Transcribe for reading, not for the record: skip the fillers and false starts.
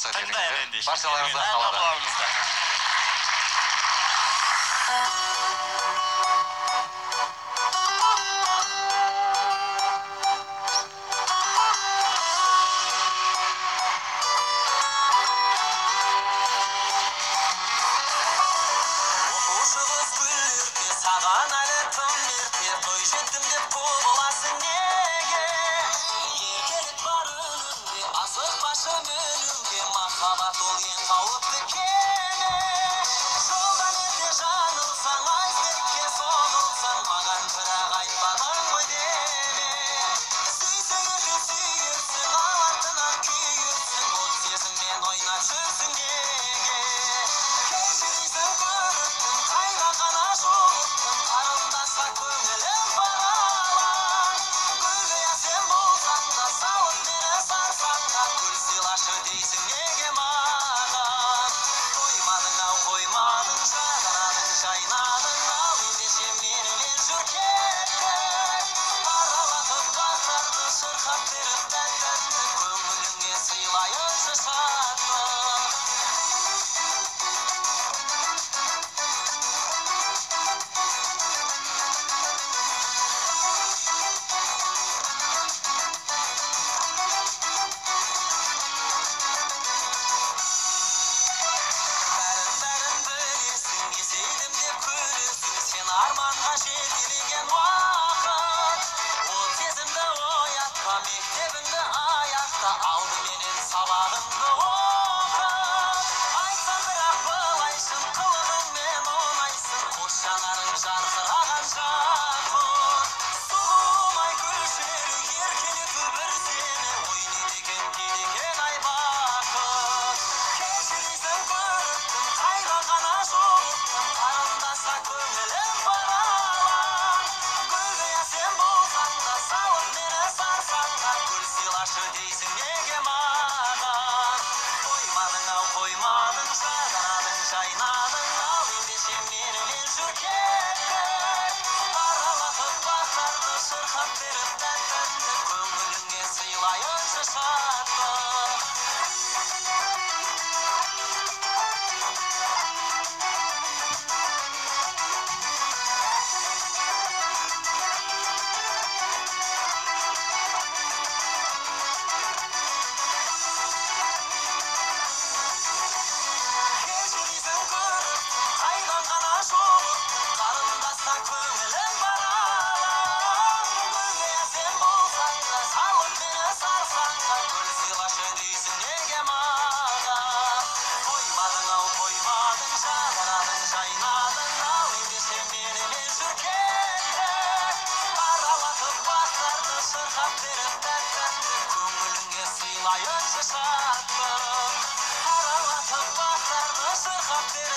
жақсы тыңдайық дедіңіз. ендеше. Баршаларыңызға қалады. Саған әлі тым ерте, той жеттім деп боласың неге? Еркелік бар өнімде, асықпашы мүлімге, махаббат ол ең қауіпті кеме. Жолдан ерте жаңылсаң, айсбергке соғылсаң, маған бірақ айтпадың ғой деме. Сүйсең ерте сүйерсің, ал артынан күйерсің, от сезіммен ойнап жүрсің неге? Кешірейсің көріктім, қайда ғана жолықтым, қарындасқа көңілім бағалан. Гүлге сен болсаң да, салып мені сарсаңға, гүл сыйлашы дейсің неге маған? Қоймадың-ау қоймадың, жадырадың жайнадың, ал ендеше менімен жүр кеттің. Аралатып бақтарды шырқап беріп тәтті, көңіліңе сыйлайыншы шаттық. Сен арманға жетелеген уақыт, ол сезімді оятпа, мектебіңді аяқта, алдыменен сабағыңды оқы. Айтсам бірақ былайшын, қылығыңмен оңайсың, қос жанарың жарқыраған жақұт. Сұлумай күлшері, еркелету бір сені, ойнайды екен кейде екен ай бақыт. Кешірейсің көріктім, қайда ғана жолықтым, қарындасқа көңілім бағалан. Гүлге сен болсаң да, салып мені сарсаңға, гүл сыйлашы дейсің неге маған? Қоймадың-ау қоймадың, жадырадың жайнадың, ал ендеше менімен жүр кеттің. Аралатып бақтарды шырқап беріп тәтті, көңіліңе сыйлайыншы шаттық. Кешірейсің көріктім, қайдан ғана жолықтым, қарындасқа көңілім бағалан. Гүлге сен болсаң да, салып мені сарсаңға, гүл сыйлашы дейсің неге маған? Қоймадың-ау қоймадың, жадырадың жайнадың, ал ендеше менімен жүр кеттің. Аралатып бақтарды шырқап беріп тәтті, көңіліңе сыйлайыншы шаттық. Аралатып бақтарды шырқап беріп